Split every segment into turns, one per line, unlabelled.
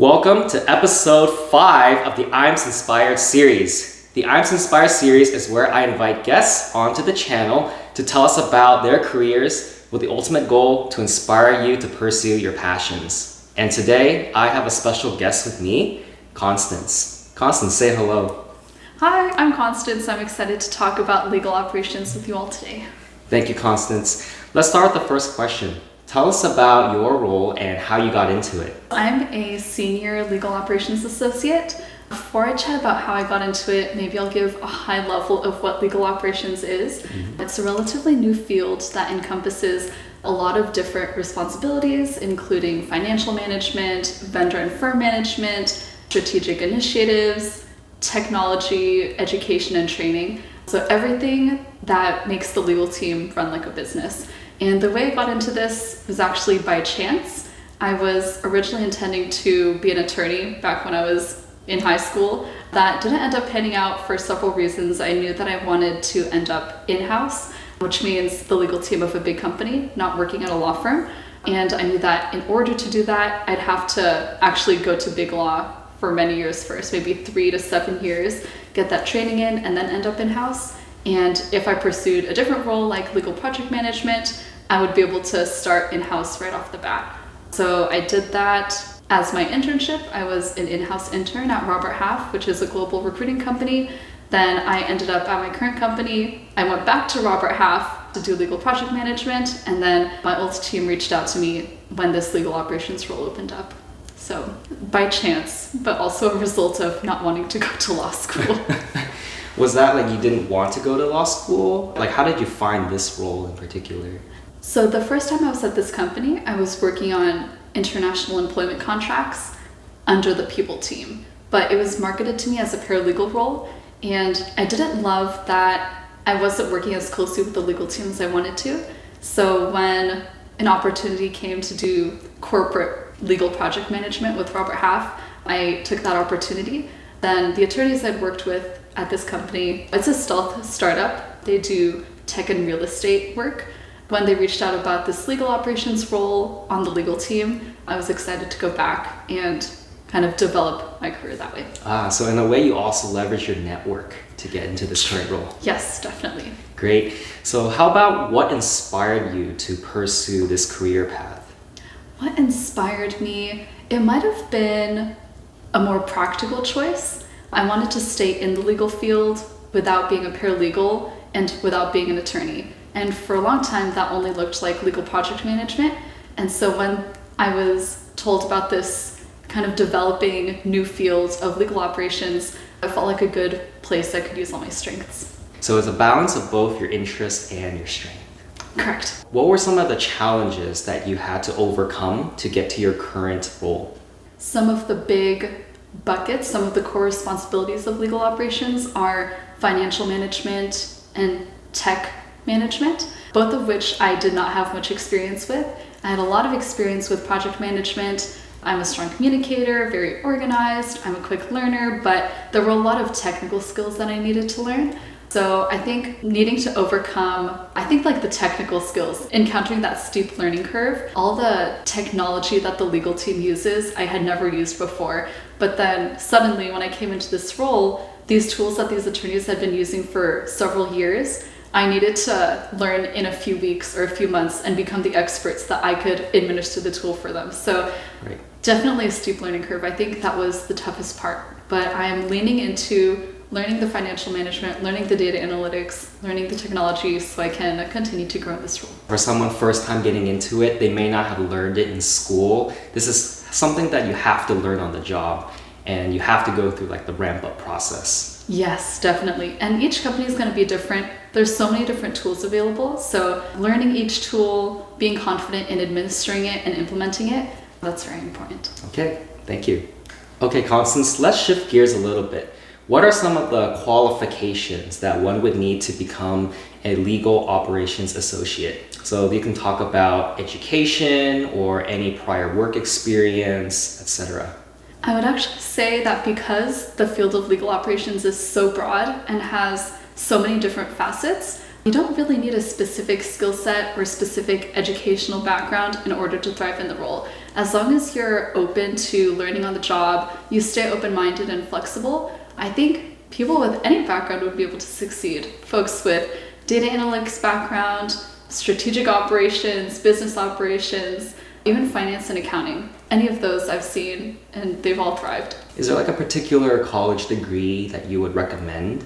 Welcome to episode 5 of the I'm Sinspired series. The I'm Sinspired series is where I invite guests onto the channel to tell us about their careers with the ultimate goal to inspire you to pursue your passions. And today, I have a special guest with me, Constance. Constance, say hello.
Hi, I'm Constance. I'm excited to talk about legal operations with you all today.
Thank you, Constance. Let's start with the first question. Tell us about your role and how you got into it.
I'm a senior legal operations associate. Before I chat about how I got into it, maybe I'll give a high level of what legal operations is. It's a relatively new field that encompasses a lot of different responsibilities, including financial management, vendor and firm management, strategic initiatives, technology, education, and training. So everything that makes the legal team run like a business. And the way I got into this was actually by chance. I was originally intending to be an attorney back when I was in high school. That didn't end up panning out for several reasons. I knew that I wanted to end up in-house, which means the legal team of a big company, not working at a law firm. And I knew that in order to do that, I'd have to actually go to big law for many years first, maybe 3 to 7 years, get that training in, and then end up in-house. And if I pursued a different role like legal project management, I would be able to start in-house right off the bat. So I did that as my internship. I was an in-house intern at Robert Half, which is a global recruiting company. Then I ended up at my current company. I went back to Robert Half to do legal project management, and then my old team reached out to me when this legal operations role opened up. So by chance, but also a result of not wanting to go to law school.
Was that like you didn't want to go to law school? Like how did you find this role in particular?
So the first time I was at this company, I was working on international employment contracts under the people team, but it was marketed to me as a paralegal role, and I didn't love that I wasn't working as closely with the legal team as I wanted to. So when an opportunity came to do corporate legal project management with Robert Half, I took that opportunity. Then the attorneys I'd worked with at this company, it's a stealth startup. They do tech and real estate work. When they reached out about this legal operations role on the legal team, I was excited to go back and kind of develop my career that way.
So in a way, you also leverage your network to get into this current role.
Yes, definitely.
Great. So how about what inspired you to pursue this career path?
What inspired me? It might have been a more practical choice. I wanted to stay in the legal field without being a paralegal and without being an attorney. And for a long time, that only looked like legal project management. And so when I was told about this kind of developing new fields of legal operations, I felt like a good place I could use all my strengths.
So it's a balance of both your interest and your strength.
Correct.
What were some of the challenges that you had to overcome to get to your current role?
Some of the big buckets, some of the core responsibilities of legal operations are financial management and tech management, both of which I did not have much experience with. I had a lot of experience with project management. I'm a strong communicator, very organized, I'm a quick learner, but there were a lot of technical skills that I needed to learn. So I think needing to overcome, like the technical skills, encountering that steep learning curve, all the technology that the legal team uses, I had never used before. But then suddenly when I came into this role, these tools that these attorneys had been using for several years, I needed to learn in a few weeks or a few months and become the experts that I could administer the tool for them. So Definitely a steep learning curve. I think that was the toughest part. But I'm leaning into learning the financial management, learning the data analytics, learning the technology so I can continue to grow in this role.
For someone first time getting into it, they may not have learned it in school. This is something that you have to learn on the job, and you have to go through like the ramp up process.
Yes, definitely. And each company is going to be different. There's so many different tools available. So learning each tool, being confident in administering it and implementing it, that's very important.
Okay, thank you. Okay, Constance, let's shift gears a little bit. What are some of the qualifications that one would need to become a legal operations associate? So you can talk about education or any prior work experience, etc.
I would actually say that because the field of legal operations is so broad and has so many different facets, You don't really need a specific skill set or specific educational background in order to thrive in the role. As long as you're open to learning on the job, you stay open-minded and flexible, I think people with any background would be able to succeed. Folks with data analytics background, strategic operations, business operations, even finance and accounting. Any of those I've seen, and they've all thrived.
Is there like a particular college degree that you would recommend?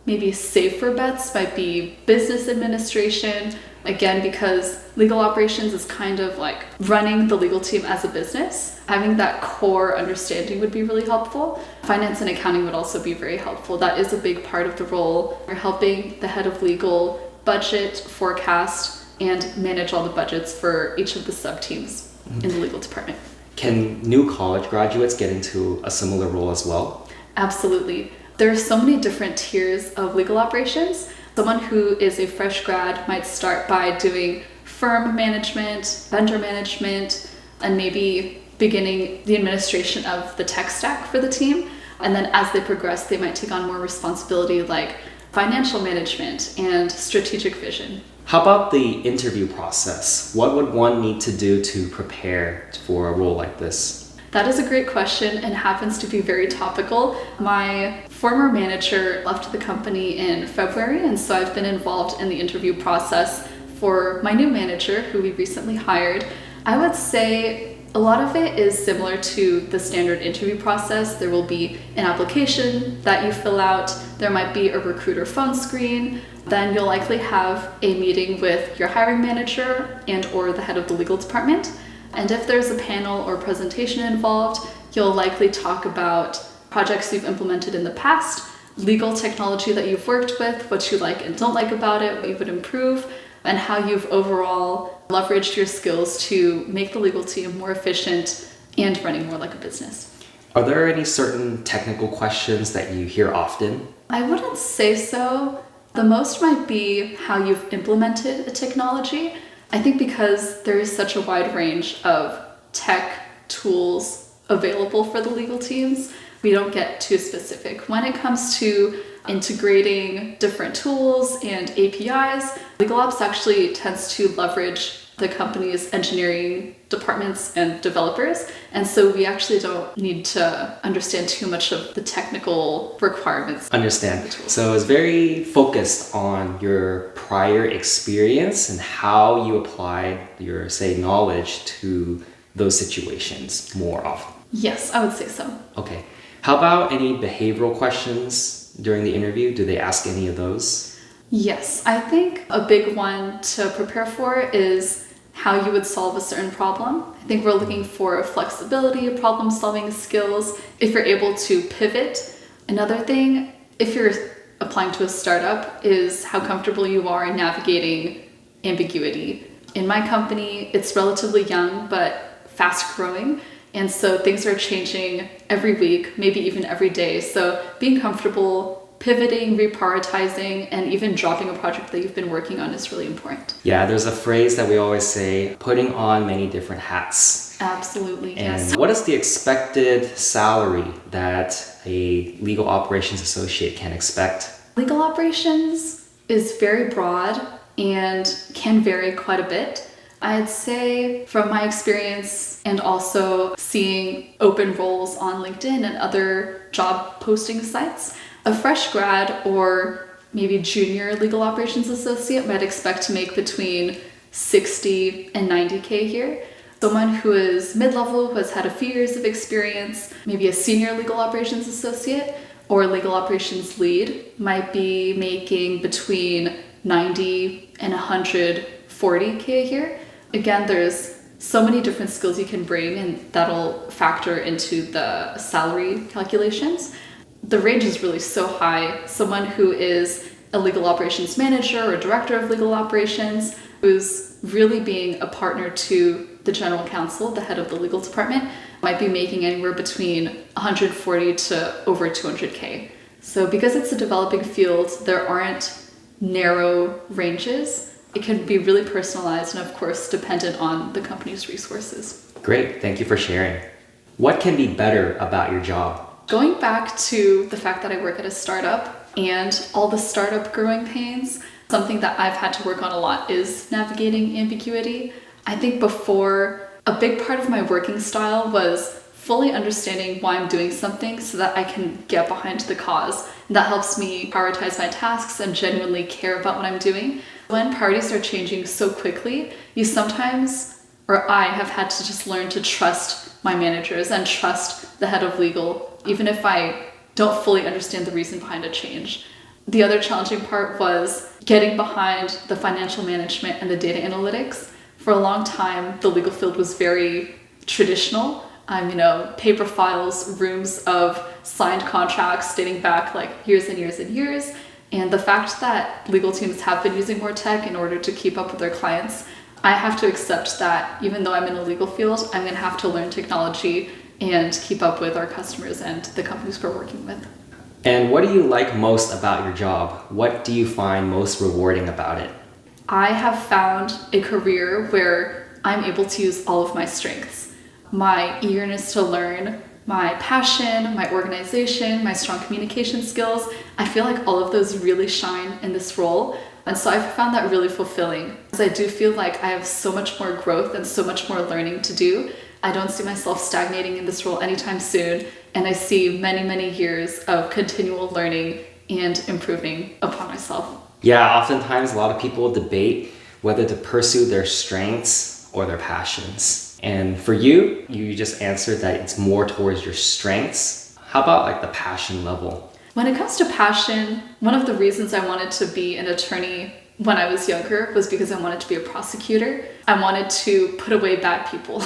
Maybe safer bets might be business administration. Again, because legal operations is kind of like running the legal team as a business. Having that core understanding would be really helpful. Finance and accounting would also be very helpful. That is a big part of the role. You're helping the head of legal budget, forecast, and manage all the budgets for each of the sub-teams in the legal department.
Can new college graduates get into a similar role as well?
Absolutely. There are so many different tiers of legal operations. Someone who is a fresh grad might start by doing firm management, vendor management, and maybe beginning the administration of the tech stack for the team. And then as they progress, they might take on more responsibility like financial management and strategic vision.
How about the interview process? What would one need to do to prepare for a role like this?
That is a great question and happens to be very topical. My former manager left the company in February, and so I've been involved in the interview process for my new manager, who we recently hired. I would say a lot of it is similar to the standard interview process. There will be an application that you fill out. There might be a recruiter phone screen. Then you'll likely have a meeting with your hiring manager and or the head of the legal department. And if there's a panel or presentation involved, you'll likely talk about projects you've implemented in the past, legal technology that you've worked with, what you like and don't like about it, what you would improve, and how you've overall leveraged your skills to make the legal team more efficient and running more like a business.
Are there any certain technical questions that you hear often?
I wouldn't say so. The most might be how you've implemented a technology. I think because there is such a wide range of tech tools available for the legal teams, we don't get too specific. When it comes to integrating different tools and APIs, legal ops actually tends to leverage the company's engineering departments and developers. And so we actually don't need to understand too much of the technical requirements.
Understand. So it's very focused on your prior experience and how you apply your, say, knowledge to those situations more often.
Yes, I would say so.
Okay. How about any behavioral questions during the interview? Do they ask any of those?
Yes, I think a big one to prepare for is how you would solve a certain problem. I think we're looking for flexibility, problem-solving skills, if you're able to pivot. Another thing, if you're applying to a startup, is how comfortable you are in navigating ambiguity. In my company, it's relatively young, but fast-growing. And so things are changing every week, maybe even every day. So being comfortable pivoting, reprioritizing, and even dropping a project that you've been working on is really important.
Yeah, there's a phrase that we always say, putting on many different hats.
Absolutely,
And
yes.
what is the expected salary that a legal operations associate can expect?
Legal operations is very broad and can vary quite a bit. I'd say from my experience and also seeing open roles on LinkedIn and other job posting sites, a fresh grad or maybe junior legal operations associate might expect to make between 60 and 90K a year. Someone who is mid-level, who has had a few years of experience, maybe a senior legal operations associate or legal operations lead, might be making between 90 and 140K a year. Again, there's so many different skills you can bring, and that'll factor into the salary calculations. The range is really so high. Someone who is a legal operations manager or director of legal operations, who's really being a partner to the general counsel, the head of the legal department, might be making anywhere between 140 to over 200K. So because it's a developing field, there aren't narrow ranges. It can be really personalized and of course dependent on the company's resources.
Great, thank you for sharing. What can be better about your job?
Going back to the fact that I work at a startup and all the startup growing pains, Something that I've had to work on a lot is navigating ambiguity. I think before, a big part of my working style was fully understanding why I'm doing something so that I can get behind the cause. And that helps me prioritize my tasks and genuinely care about what I'm doing. When priorities are changing so quickly, you sometimes, or I have had to just learn to trust my managers and trust the head of legal, even if I don't fully understand the reason behind a change. The other challenging part was getting behind the financial management and the data analytics. For a long time, the legal field was very traditional. Paper files, rooms of signed contracts dating back like years and years and years. And the fact that legal teams have been using more tech in order to keep up with their clients, I have to accept that even though I'm in a legal field, I'm going to have to learn technology and keep up with our customers and the companies we're working with.
And what do you like most about your job? What do you find most rewarding about it?
I have found a career where I'm able to use all of my strengths. My eagerness to learn, my passion, my organization, my strong communication skills. I feel like all of those really shine in this role. And so I've found that really fulfilling, because I do feel like I have so much more growth and so much more learning to do. I don't see myself stagnating in this role anytime soon. And I see many, many years of continual learning and improving upon myself.
Yeah, oftentimes a lot of people debate whether to pursue their strengths or their passions. And for you, you just answered that it's more towards your strengths. How about like the passion level?
When it comes to passion, one of the reasons I wanted to be an attorney when I was younger was because I wanted to be a prosecutor. I wanted to put away bad people.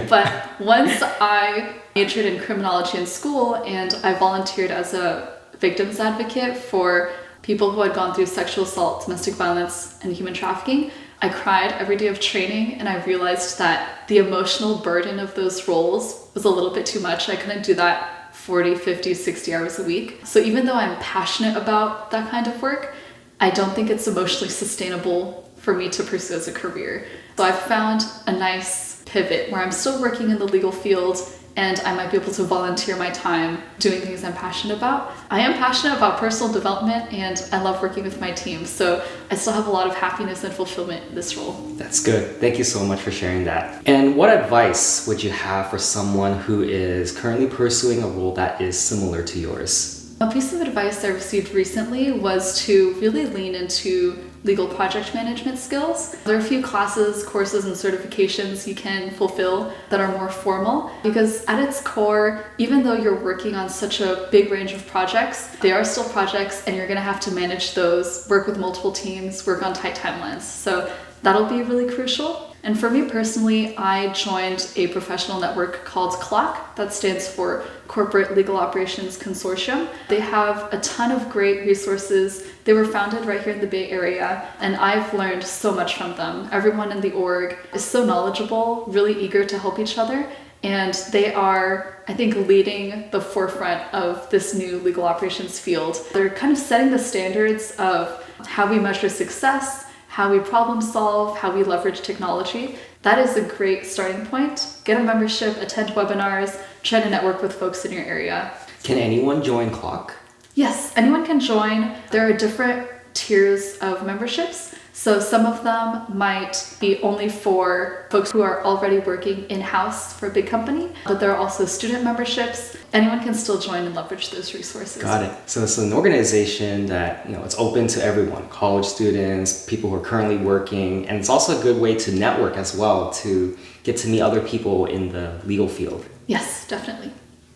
But once I majored in criminology in school and I volunteered as a victims advocate for people who had gone through sexual assault, domestic violence, and human trafficking, I cried every day of training, and I realized that the emotional burden of those roles was a little bit too much. I couldn't do that 40, 50, 60 hours a week. So even though I'm passionate about that kind of work, I don't think it's emotionally sustainable for me to pursue as a career. So I've found a nice pivot where I'm still working in the legal field and I might be able to volunteer my time doing things I'm passionate about. I am passionate about personal development and I love working with my team. So I still have a lot of happiness and fulfillment in this role.
That's good. Thank you so much for sharing that. And what advice would you have for someone who is currently pursuing a role that is similar to yours?
A piece of advice I received recently was to really lean into legal project management skills. There are a few classes, courses, and certifications you can fulfill that are more formal, because at its core, even though you're working on such a big range of projects, they are still projects and you're gonna have to manage those, work with multiple teams, work on tight timelines. So that'll be really crucial. And for me personally, I joined a professional network called CLOC, that stands for Corporate Legal Operations Consortium. They have a ton of great resources. They were founded right here in the Bay Area, and I've learned so much from them. Everyone in the org is so knowledgeable, really eager to help each other, and they are, I think, leading the forefront of this new legal operations field. They're kind of setting the standards of how we measure success, how we problem solve, how we leverage technology. That is a great starting point. Get a membership, attend webinars, try to network with folks in your area.
Can anyone join CLOC?
Yes, anyone can join. There are different tiers of memberships. So some of them might be only for folks who are already working in-house for a big company, but there are also student memberships. Anyone can still join and leverage those resources.
Got it. So it's an organization that, it's open to everyone, college students, people who are currently working, and it's also a good way to network as well, to get to meet other people in the legal field.
Yes, definitely.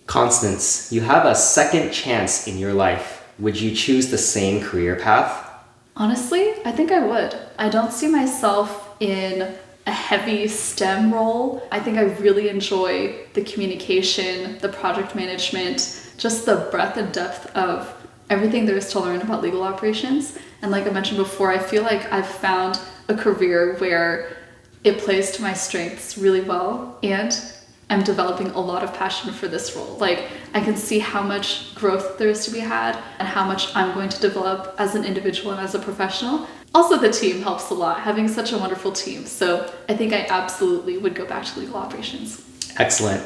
Constance, you have a second chance in your life. Would you choose the same career path?
Honestly, I think I would. I don't see myself in a heavy STEM role. I think I really enjoy the communication, the project management, just the breadth and depth of everything there is to learn about legal operations. And like I mentioned before, I feel like I've found a career where it plays to my strengths really well, and I'm developing a lot of passion for this role. Like, I can see how much growth there is to be had and how much I'm going to develop as an individual and as a professional. Also, the team helps a lot, having such a wonderful team. So I think I absolutely would go back to legal operations.
Excellent.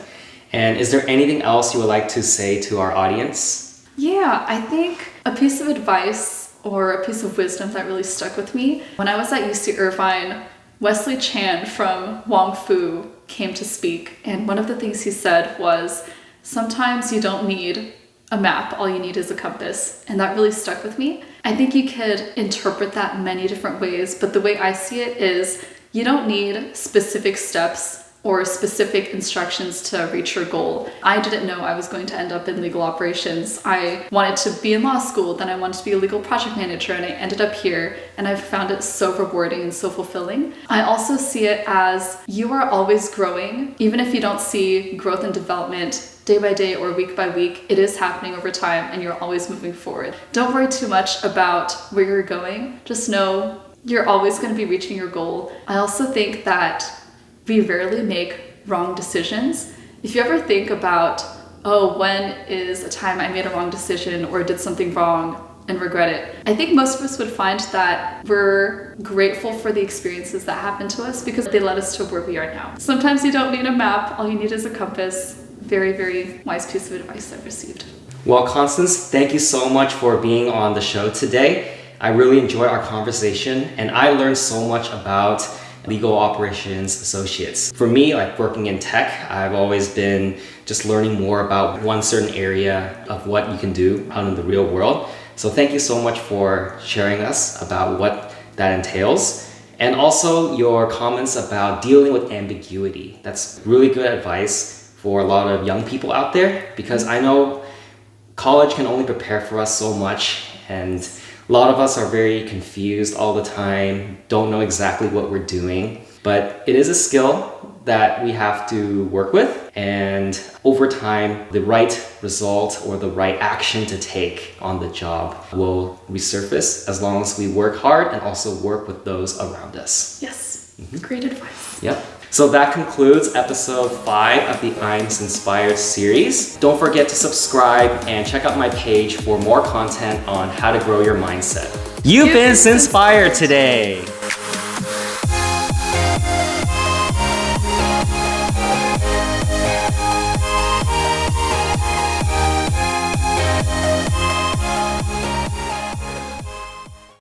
And is there anything else you would like to say to our audience?
Yeah, I think a piece of advice or a piece of wisdom that really stuck with me. When I was at UC Irvine, Wesley Chan from Wong Fu came to speak, and one of the things he said was, sometimes you don't need a map, all you need is a compass. And that really stuck with me. I think you could interpret that many different ways, but the way I see it is you don't need specific steps or specific instructions to reach your goal. I didn't know I was going to end up in legal operations. I wanted to be in law school, then I wanted to be a legal project manager, and I ended up here, and I've found it so rewarding and so fulfilling. I also see it as you are always growing, even if you don't see growth and development day by day or week by week, it is happening over time and you're always moving forward. Don't worry too much about where you're going. Just know you're always going to be reaching your goal. I also think that we rarely make wrong decisions. If you ever think about, oh, when is a time I made a wrong decision or did something wrong and regret it, I think most of us would find that we're grateful for the experiences that happened to us because they led us to where we are now. Sometimes you don't need a map, all you need is a compass. Very, very wise piece of advice I've received.
Well, Constance, thank you so much for being on the show today. I really enjoyed our conversation, and I learned so much about legal operations associates. For me, like working in tech, I've always been just learning more about one certain area of what you can do out in the real world. So thank you so much for sharing us about what that entails. And also your comments about dealing with ambiguity. That's really good advice for a lot of young people out there, because I know college can only prepare for us so much, and a lot of us are very confused all the time, don't know exactly what we're doing, but it is a skill that we have to work with, and over time, the right result or the right action to take on the job will resurface as long as we work hard and also work with those around us.
Yes, Great advice.
Yep. So that concludes episode 5 of the I'm Sinspired series. Don't forget to subscribe and check out my page for more content on how to grow your mindset. You've been Sinspired today!